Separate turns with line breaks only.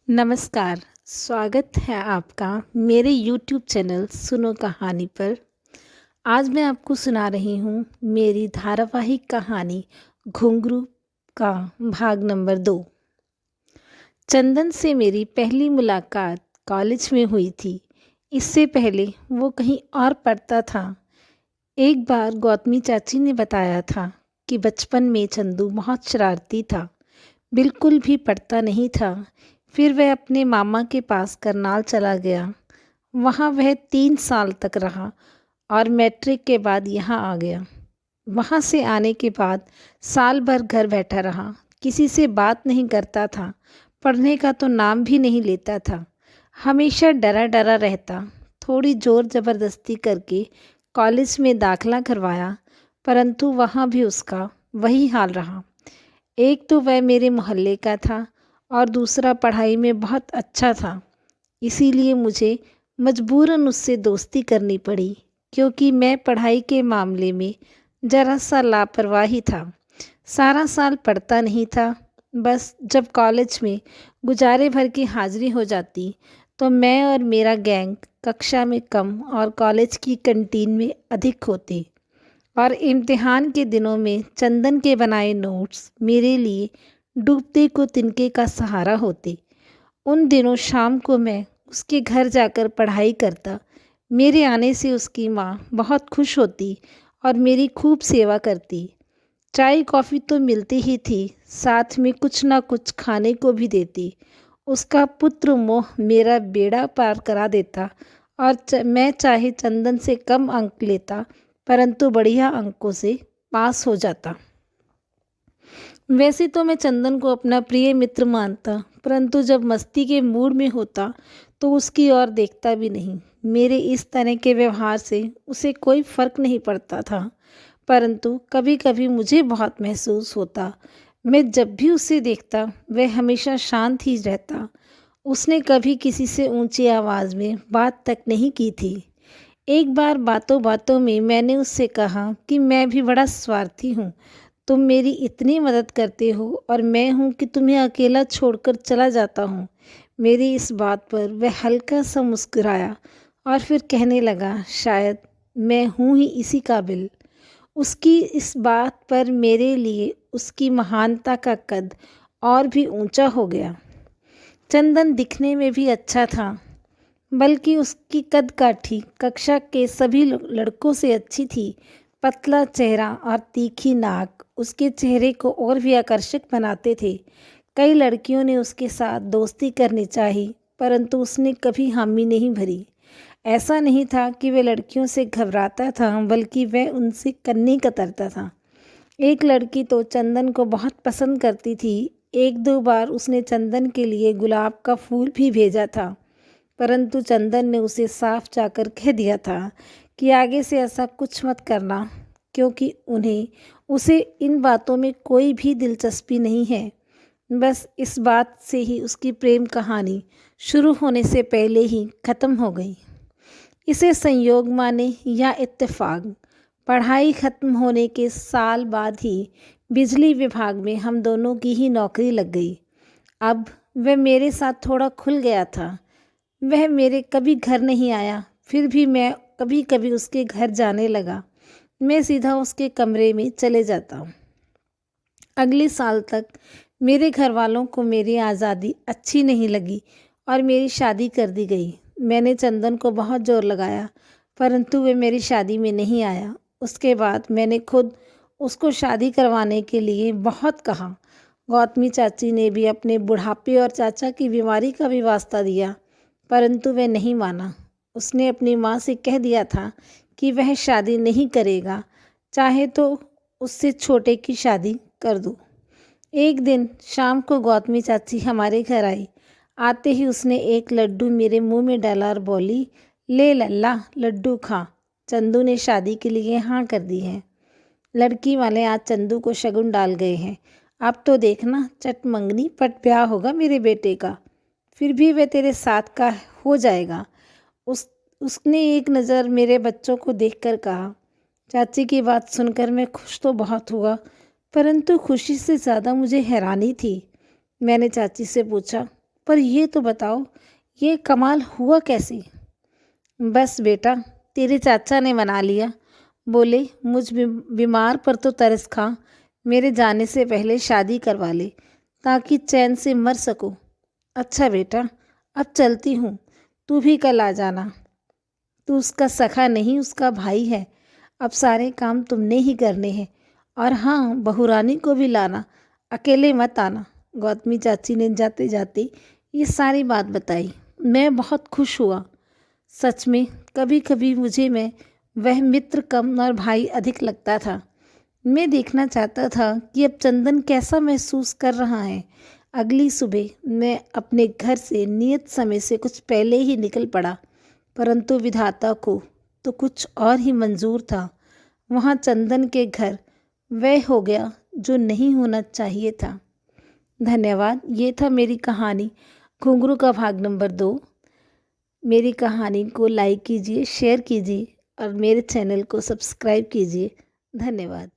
नमस्कार, स्वागत है आपका मेरे यूट्यूब चैनल सुनो कहानी पर। आज मैं आपको सुना रही हूँ मेरी धारावाहिक कहानी घुंघरू का भाग नंबर 2। चंदन से मेरी पहली मुलाकात कॉलेज में हुई थी। इससे पहले वो कहीं और पढ़ता था। एक बार गौतमी चाची ने बताया था कि बचपन में चंदू बहुत शरारती था, बिल्कुल भी पढ़ता नहीं था। फिर वह अपने मामा के पास करनाल चला गया। वहाँ वह 3 साल तक रहा और मैट्रिक के बाद यहाँ आ गया। वहाँ से आने के बाद साल भर घर बैठा रहा, किसी से बात नहीं करता था, पढ़ने का तो नाम भी नहीं लेता था। हमेशा डरा डरा रहता। थोड़ी ज़ोर ज़बरदस्ती करके कॉलेज में दाखला करवाया, परंतु वहाँ भी उसका वही हाल रहा। एक तो वह मेरे मोहल्ले का था और दूसरा पढ़ाई में बहुत अच्छा था। इसीलिए मुझे मजबूरन उससे दोस्ती करनी पड़ी, क्योंकि मैं पढ़ाई के मामले में ज़रा सा लापरवाही था। सारा साल पढ़ता नहीं था। बस जब कॉलेज में गुजारे भर की हाजिरी हो जाती तो मैं और मेरा गैंग कक्षा में कम और कॉलेज की कैंटीन में अधिक होते, और इम्तिहान के दिनों में चंदन के बनाए नोट्स मेरे लिए डूबते को तिनके का सहारा होते। उन दिनों शाम को मैं उसके घर जाकर पढ़ाई करता। मेरे आने से उसकी माँ बहुत खुश होती और मेरी खूब सेवा करती। चाय कॉफ़ी तो मिलती ही थी, साथ में कुछ ना कुछ खाने को भी देती। उसका पुत्र मोह मेरा बेड़ा पार करा देता और मैं चाहे चंदन से कम अंक लेता, परंतु बढ़िया अंकों से पास हो जाता। वैसे तो मैं चंदन को अपना प्रिय मित्र मानता, परंतु जब मस्ती के मूड में होता तो उसकी ओर देखता भी नहीं। मेरे इस तरह के व्यवहार से उसे कोई फर्क नहीं पड़ता था, परंतु कभी कभी मुझे बहुत महसूस होता। मैं जब भी उसे देखता वह हमेशा शांत ही रहता। उसने कभी किसी से ऊंची आवाज़ में बात तक नहीं की थी। एक बार बातों बातों में मैंने उससे कहा कि मैं भी बड़ा स्वार्थी हूँ। तुम मेरी इतनी मदद करते हो और मैं हूँ कि तुम्हें अकेला छोड़कर चला जाता हूँ। मेरी इस बात पर वह हल्का सा मुस्कुराया और फिर कहने लगा, शायद मैं हूँ ही इसी काबिल। उसकी इस बात पर मेरे लिए उसकी महानता का कद और भी ऊंचा हो गया। चंदन दिखने में भी अच्छा था, बल्कि उसकी कद-काठी कक्षा के सभी लड़कों से अच्छी थी। पतला चेहरा और तीखी नाक उसके चेहरे को और भी आकर्षक बनाते थे। कई लड़कियों ने उसके साथ दोस्ती करनी चाही, परंतु उसने कभी हामी नहीं भरी। ऐसा नहीं था कि वह लड़कियों से घबराता था, बल्कि वह उनसे कन्नी कतरता था। एक लड़की तो चंदन को बहुत पसंद करती थी। एक दो बार उसने चंदन के लिए गुलाब का फूल भी भेजा था, परंतु चंदन ने उसे साफ जाकर कह दिया था कि आगे से ऐसा कुछ मत करना, क्योंकि उसे इन बातों में कोई भी दिलचस्पी नहीं है। बस इस बात से ही उसकी प्रेम कहानी शुरू होने से पहले ही ख़त्म हो गई। इसे संयोग माने या इत्तेफाक, पढ़ाई खत्म होने के साल बाद ही बिजली विभाग में हम दोनों की ही नौकरी लग गई। अब वह मेरे साथ थोड़ा खुल गया था। वह मेरे कभी घर नहीं आया, फिर भी मैं कभी कभी उसके घर जाने लगा। मैं सीधा उसके कमरे में चले जाता हूँ। अगले साल तक मेरे घर वालों को मेरी आज़ादी अच्छी नहीं लगी और मेरी शादी कर दी गई। मैंने चंदन को बहुत ज़ोर लगाया, परंतु वह मेरी शादी में नहीं आया। उसके बाद मैंने खुद उसको शादी करवाने के लिए बहुत कहा। गौतमी चाची ने भी अपने बुढ़ापे और चाचा की बीमारी का भी वास्ता दिया, परंतु वह नहीं माना। उसने अपनी माँ से कह दिया था कि वह शादी नहीं करेगा, चाहे तो उससे छोटे की शादी कर दो। एक दिन शाम को गौतमी चाची हमारे घर आई। आते ही उसने एक लड्डू मेरे मुंह में डाला और बोली, ले लल्ला लड्डू खा, चंदू ने शादी के लिए हाँ कर दी है। लड़की वाले आज चंदू को शगुन डाल गए हैं। अब तो देखना चट मंगनी पट ब्याह होगा मेरे बेटे का, फिर भी वह तेरे साथ का हो जाएगा। उसने एक नज़र मेरे बच्चों को देखकर कहा। चाची की बात सुनकर मैं खुश तो बहुत हुआ, परंतु खुशी से ज़्यादा मुझे हैरानी थी। मैंने चाची से पूछा, पर ये तो बताओ, ये कमाल हुआ कैसे? बस बेटा, तेरे चाचा ने मना लिया। बोले मुझ बीमार पर तो तरस खा, मेरे जाने से पहले शादी करवा ले ताकि चैन से मर सकूं। अच्छा बेटा, अब चलती हूँ, तू भी कल आ जाना। तू उसका सखा नहीं, उसका भाई है। अब सारे काम तुमने ही करने हैं। और हाँ, बहुरानी को भी लाना, अकेले मत आना। गौतमी चाची ने जाते जाते ये सारी बात बताई। मैं बहुत खुश हुआ। सच में कभी कभी मुझे मैं वह मित्र कम और भाई अधिक लगता था। मैं देखना चाहता था कि अब चंदन कैसा महसूस कर रहा है। अगली सुबह मैं अपने घर से नियत समय से कुछ पहले ही निकल पड़ा, परंतु विधाता को तो कुछ और ही मंजूर था। वहाँ चंदन के घर वह हो गया जो नहीं होना चाहिए था। धन्यवाद। ये था मेरी कहानी घुंघरू का भाग नंबर 2। मेरी कहानी को लाइक कीजिए, शेयर कीजिए और मेरे चैनल को सब्सक्राइब कीजिए। धन्यवाद।